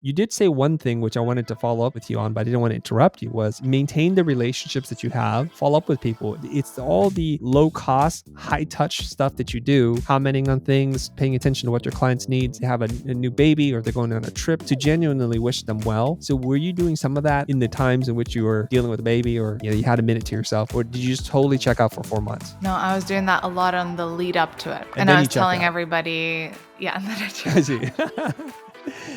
You did say one thing, which I wanted to follow up with you on, but I didn't want to interrupt you, was maintain the relationships that you have, follow up with people. It's all the low cost, high touch stuff that you do, commenting on things, paying attention to what your clients need. They have a new baby or they're going on a trip, to genuinely wish them well. So were you doing some of that in the times in which you were dealing with a baby, or you had a minute to yourself, or did you just totally check out for 4 months? No, I was doing that a lot on the lead up to it. And And then I you was checked telling out. everybody, yeah, and then I I see.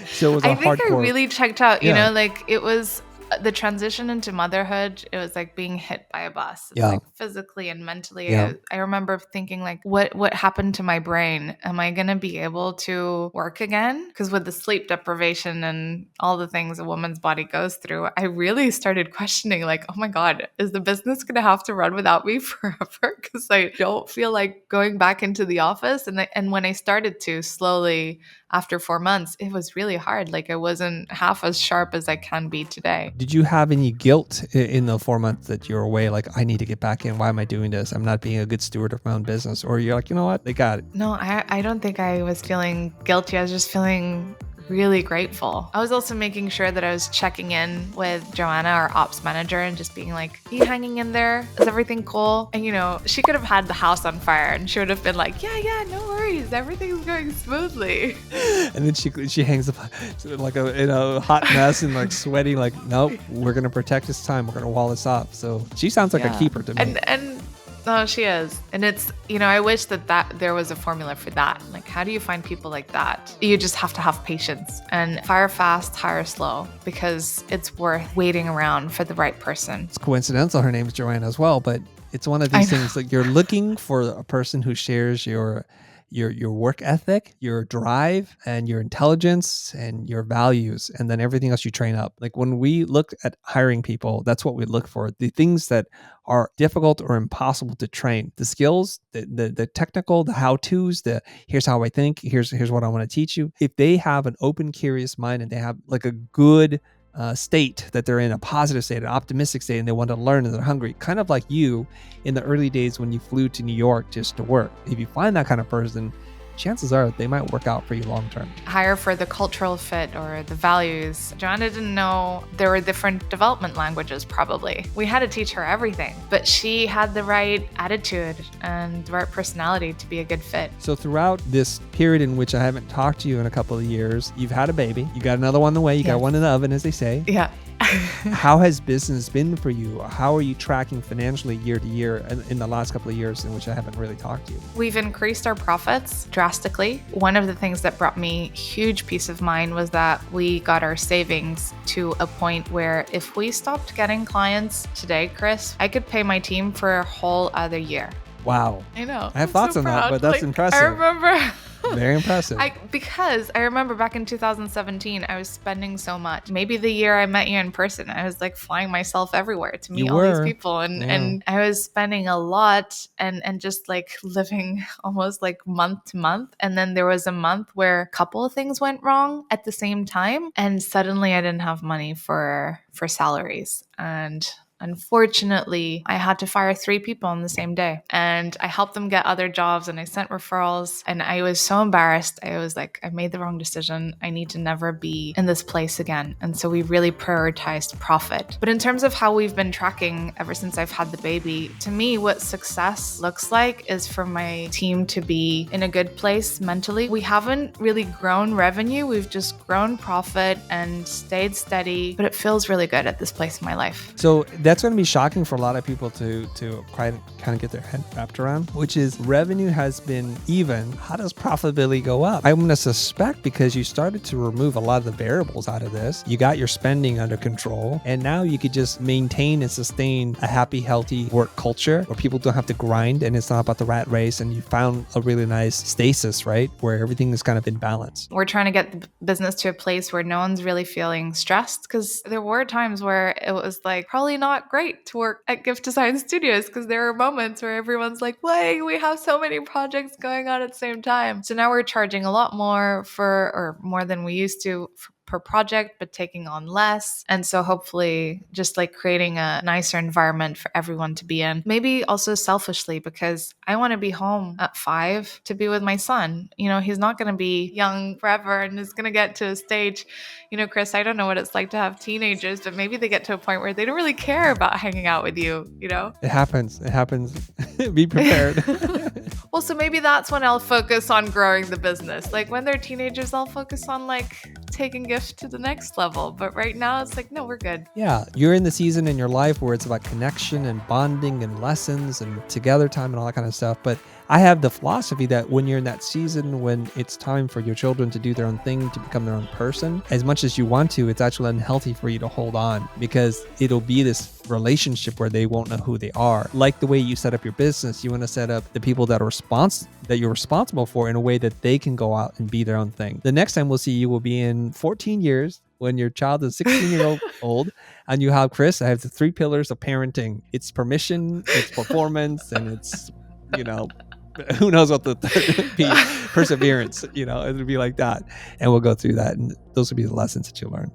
So it was a I think I hardcore. really checked out, Yeah. like it was the transition into motherhood. It was like being hit by a bus. It's Yeah. like physically and mentally. Yeah. I remember thinking like, what happened to my brain? Am I going to be able to work again? Because with the sleep deprivation and all the things a woman's body goes through, I really started questioning like, oh my God, is the business going to have to run without me forever? Because I don't feel like going back into the office. And when I started to slowly after 4 months, it was really hard. Like I wasn't half as sharp as I can be today. Did you have any guilt in the 4 months that you're away? Like, I need to get back in. Why am I doing this? I'm not being a good steward of my own business. Or you're like, you know what? They got it. No, I don't think I was feeling guilty. I was just feeling really grateful. I was also making sure that I was checking in with Joanna, our ops manager, and just being like, are you hanging in there? Is everything cool? And she could have had the house on fire and she would have been like, yeah, no worries. Everything's going smoothly. And then she hangs up like in a hot mess and like sweating, like, nope, we're going to protect this time. We're going to wall this off. So she sounds like a keeper to me. And no, she is. And it's, I wish that there was a formula for that. Like, how do you find people like that? You just have to have patience and fire fast, hire slow, because it's worth waiting around for the right person. It's coincidental. Her name is Joanna as well, but it's one of these things like you're looking for a person who shares your work ethic, your drive, and your intelligence and your values, and then everything else you train up. Like when we look at hiring people, that's what we look for. The things that are difficult or impossible to train. The skills, the technical, the how-tos, here's how I think, here's what I want to teach you. If they have an open, curious mind and they have like a good state that they're in, a positive state, an optimistic state, and they want to learn and they're hungry, kind of like you in the early days when you flew to New York just to work. If you find that kind of person, chances are they might work out for you long term. Hire for the cultural fit or the values. Joanna didn't know there were different development languages, probably. We had to teach her everything, but she had the right attitude and the right personality to be a good fit. So throughout this period in which I haven't talked to you in a couple of years, you've had a baby, you got another one on the way, you got one in the oven, as they say. Yeah. How has business been for you? How are you tracking financially year to year in the last couple of years in which I haven't really talked to you? We've increased our profits drastically. One of the things that brought me huge peace of mind was that we got our savings to a point where if we stopped getting clients today, Chris, I could pay my team for a whole other year. Wow. I know. I have thoughts on that, but that's impressive. I remember... Very impressive. Because I remember back in 2017, I was spending so much. Maybe the year I met you in person, I was like flying myself everywhere to meet all these people. And I was spending a lot and just like living almost like month to month. And then there was a month where a couple of things went wrong at the same time. And suddenly I didn't have money for salaries. And unfortunately, I had to fire 3 people on the same day, and I helped them get other jobs and I sent referrals, and I was so embarrassed. I was like, I made the wrong decision. I need to never be in this place again. And so we really prioritized profit. But in terms of how we've been tracking ever since I've had the baby, to me, what success looks like is for my team to be in a good place mentally. We haven't really grown revenue. We've just grown profit and stayed steady, but it feels really good at this place in my life. So that's going to be shocking for a lot of people to kind of get their head wrapped around, which is revenue has been even. How does profitability go up? I'm going to suspect because you started to remove a lot of the variables out of this. You got your spending under control, and now you could just maintain and sustain a happy, healthy work culture where people don't have to grind and it's not about the rat race, and you found a really nice stasis, right? Where everything is kind of in balance. We're trying to get the business to a place where no one's really feeling stressed, because there were times where it was like probably not great to work at Gift Design Studios because there are moments where everyone's like, wait, we have so many projects going on at the same time. So now we're charging a lot more or more than we used to per project, but taking on less. And so hopefully just like creating a nicer environment for everyone to be in. Maybe also selfishly, because I want to be home at 5 to be with my son. You know, he's not going to be young forever and is going to get to a stage, you know, Chris, I don't know what it's like to have teenagers, but maybe they get to a point where they don't really care about hanging out with you, you know? It happens. Be prepared. Well, so maybe that's when I'll focus on growing the business. Like when they're teenagers, I'll focus on like taking GIFT to the next level. But right now it's like, no, we're good. Yeah. You're in the season in your life where it's about connection and bonding and lessons and together time and all that kind of stuff. But I have the philosophy that when you're in that season, when it's time for your children to do their own thing, to become their own person, as much as you want to, it's actually unhealthy for you to hold on, because it'll be this relationship where they won't know who they are. Like the way you set up your business, you want to set up the people that you're responsible for in a way that they can go out and be their own thing. The next time we'll see you will be in 14 years when your child is 16-year-old and you have Chris. I have the 3 pillars of parenting. It's permission, it's performance, and it's, you know, who knows what the third be, perseverance, you know, it'll be like that. And we'll go through that. And those will be the lessons that you'll learn.